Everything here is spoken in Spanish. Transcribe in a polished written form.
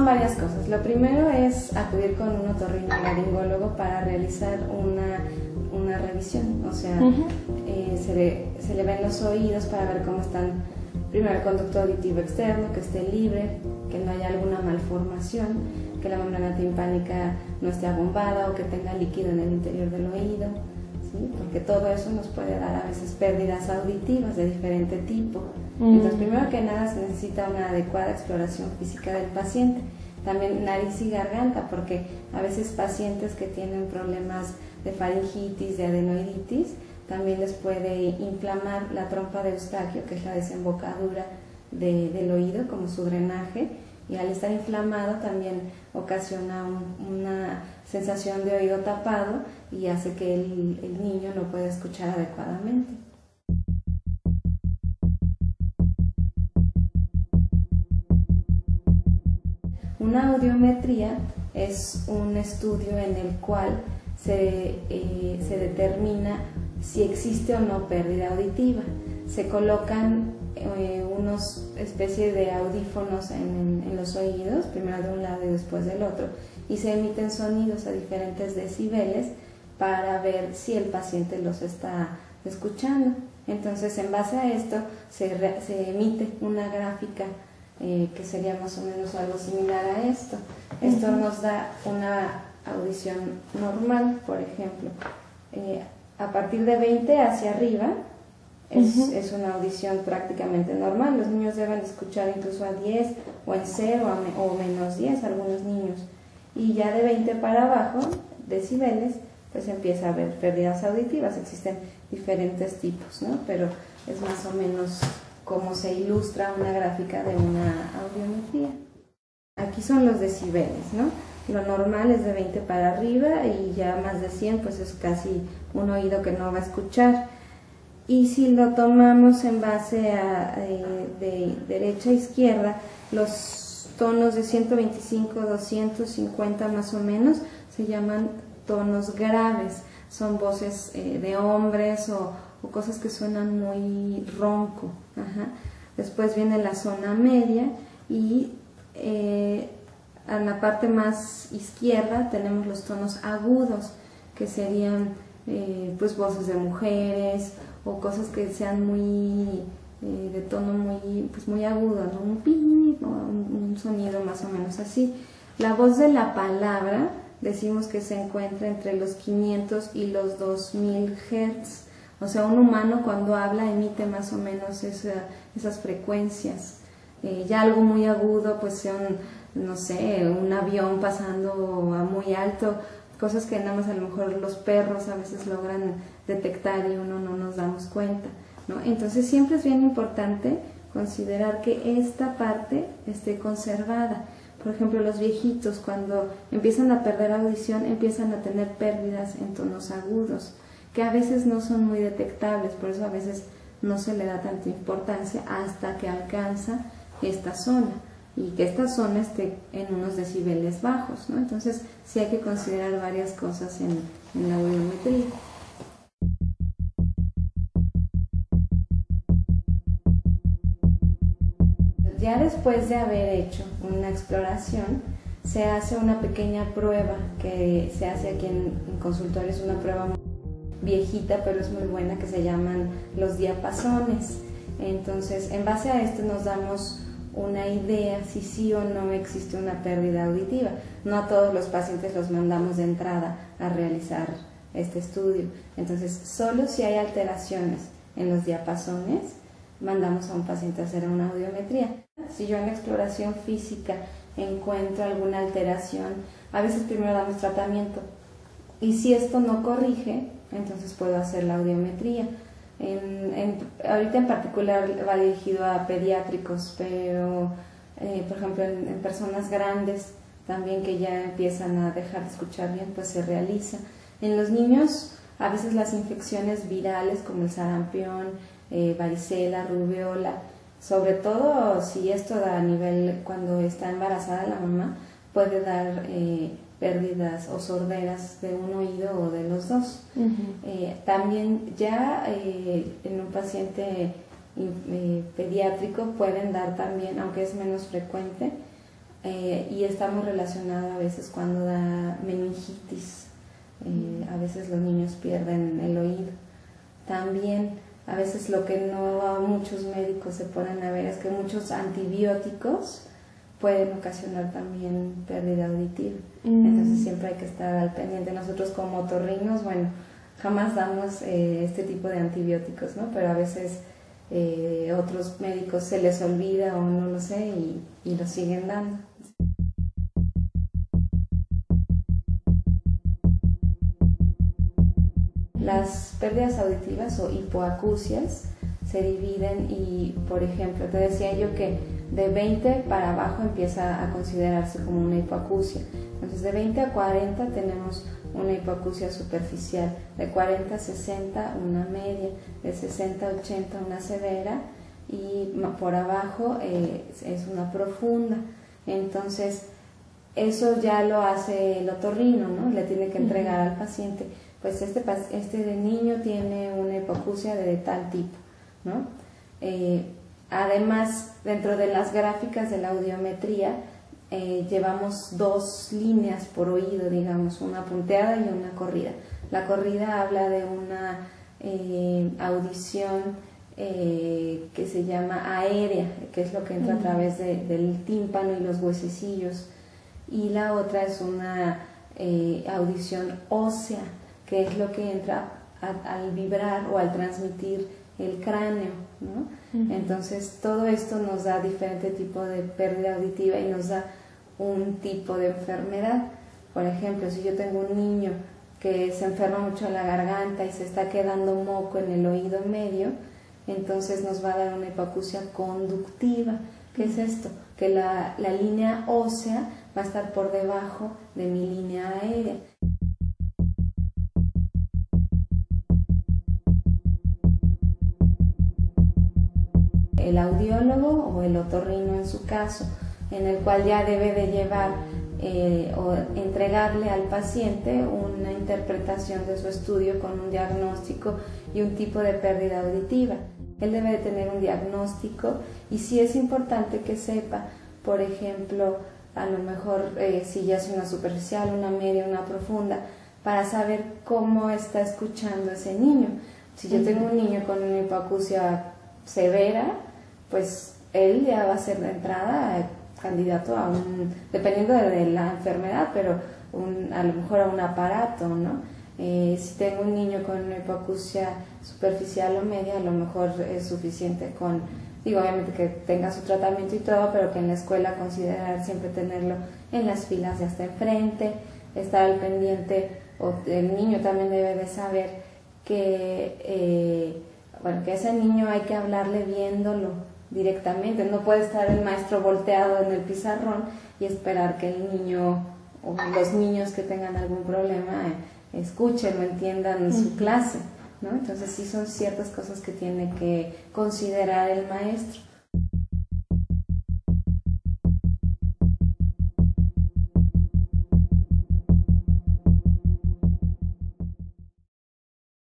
Son varias cosas. Lo primero es acudir con un otorrinolaringólogo para realizar una revisión, o sea, se le ven los oídos para ver cómo están, primero el conducto auditivo externo, que esté libre, que no haya alguna malformación, que la membrana timpánica no esté abombada o que tenga líquido en el interior del oído, ¿sí? Porque todo eso nos puede dar a veces pérdidas auditivas de diferente tipo. Entonces, primero que nada se necesita una adecuada exploración física del paciente. También nariz y garganta, porque a veces pacientes que tienen problemas de faringitis, de adenoiditis, también les puede inflamar la trompa de Eustaquio, que es la desembocadura del oído, como su drenaje, y al estar inflamado también ocasiona una sensación de oído tapado y hace que el niño no pueda escuchar adecuadamente. Una audiometría es un estudio en el cual se determina si existe o no pérdida auditiva. Se colocan unos especies de audífonos en los oídos, primero de un lado y después del otro, y se emiten sonidos a diferentes decibeles para ver si el paciente los está escuchando. Entonces, en base a esto, se emite una gráfica que sería más o menos algo similar a esto. Esto nos da una audición normal, por ejemplo. A partir de 20 hacia arriba es una audición prácticamente normal. Los niños deben escuchar incluso a 10 o en 0 o menos 10, algunos niños. Y ya de 20 para abajo, decibeles, pues empieza a haber pérdidas auditivas. Existen diferentes tipos, ¿no? Pero es más o menos como se ilustra una gráfica de una audiometría. Aquí son los decibeles, ¿no? Lo normal es de 20 para arriba y ya más de 100 pues es casi un oído que no va a escuchar. Y si lo tomamos en base a de derecha a izquierda, los tonos de 125, 250 más o menos se llaman tonos graves. Son voces de hombres o cosas que suenan muy ronco. Después viene la zona media y a la parte más izquierda tenemos los tonos agudos, que serían pues voces de mujeres o cosas que sean muy de tono muy agudo, ¿no? Un pi, ¿no? Un sonido más o menos así. La voz de la palabra decimos que se encuentra entre los 500 y los 2000 Hz. O sea, un humano cuando habla emite más o menos esas frecuencias. Ya algo muy agudo, pues son, no sé, un avión pasando a muy alto, cosas que nada más a lo mejor los perros a veces logran detectar y uno no nos damos cuenta, ¿no? Entonces siempre es bien importante considerar que esta parte esté conservada. Por ejemplo, los viejitos cuando empiezan a perder audición empiezan a tener pérdidas en tonos agudos, que a veces no son muy detectables, por eso a veces no se le da tanta importancia hasta que alcanza esta zona, y que esta zona esté en unos decibeles bajos, ¿no? Entonces sí hay que considerar varias cosas en la audiometría. Ya después de haber hecho una exploración, se hace una pequeña prueba que se hace aquí en consultorio. Es una prueba muy viejita, pero es muy buena, que se llaman los diapasones. Entonces, en base a esto nos damos una idea si sí o no existe una pérdida auditiva. No a todos los pacientes los mandamos de entrada a realizar este estudio. Entonces, solo si hay alteraciones en los diapasones, mandamos a un paciente a hacer una audiometría. Si yo en la exploración física encuentro alguna alteración, a veces primero damos tratamiento, y si esto no corrige, entonces puedo hacer la audiometría. Ahorita en particular va dirigido a pediátricos, pero por ejemplo en personas grandes también que ya empiezan a dejar de escuchar bien, pues se realiza. En los niños a veces las infecciones virales como el sarampión, varicela, rubiola, sobre todo si esto da a nivel cuando está embarazada la mamá, puede dar pérdidas o sorderas de un oído o de los dos. También ya en un paciente pediátrico pueden dar también, aunque es menos frecuente, y está muy relacionado a veces cuando da meningitis. A veces los niños pierden el oído. También a veces lo que no muchos médicos se ponen a ver es que muchos antibióticos pueden ocasionar también pérdida auditiva. Entonces siempre hay que estar al pendiente. Nosotros como otorrinos, bueno, jamás damos este tipo de antibióticos, ¿no? Pero a veces otros médicos se les olvida o no lo sé y lo siguen dando. Las pérdidas auditivas o hipoacusias se dividen y, por ejemplo, te decía yo que de 20 para abajo empieza a considerarse como una hipoacusia. Entonces, de 20 a 40 tenemos una hipoacusia superficial, de 40 a 60 una media, de 60 a 80 una severa y por abajo es una profunda. Entonces, eso ya lo hace el otorrino, ¿no? Le tiene que entregar al paciente, pues este niño tiene una hipoacusia de tal tipo, ¿no? Además, dentro de las gráficas de la audiometría, llevamos dos líneas por oído, digamos, una punteada y una corrida. La corrida habla de una audición que se llama aérea, que es lo que entra a través del tímpano y los huesecillos, y la otra es una audición ósea, que es lo que entra al vibrar o al transmitir el cráneo, ¿no? Entonces todo esto nos da diferente tipo de pérdida auditiva y nos da un tipo de enfermedad. Por ejemplo, si yo tengo un niño que se enferma mucho la garganta y se está quedando moco en el oído medio, entonces nos va a dar una hipoacusia conductiva. ¿Qué es esto? Que la línea ósea va a estar por debajo de mi línea aérea. El audiólogo o el otorrino en su caso, en el cual ya debe de llevar o entregarle al paciente una interpretación de su estudio con un diagnóstico y un tipo de pérdida auditiva. Él debe de tener un diagnóstico y sí es importante que sepa, por ejemplo, a lo mejor si ya es una superficial, una media, una profunda, para saber cómo está escuchando ese niño. Si yo tengo un niño con una hipoacusia severa, pues él ya va a ser de entrada candidato a dependiendo de la enfermedad, pero a lo mejor a un aparato, ¿no? Si tengo un niño con una hipoacusia superficial o media, a lo mejor es suficiente con, obviamente que tenga su tratamiento y todo, pero que en la escuela considerar siempre tenerlo en las filas de hasta enfrente, estar al pendiente, o el niño también debe de saber que, que a ese niño hay que hablarle viéndolo directamente, no puede estar el maestro volteado en el pizarrón y esperar que el niño o los niños que tengan algún problema escuchen o entiendan su clase, ¿no? Entonces sí son ciertas cosas que tiene que considerar el maestro.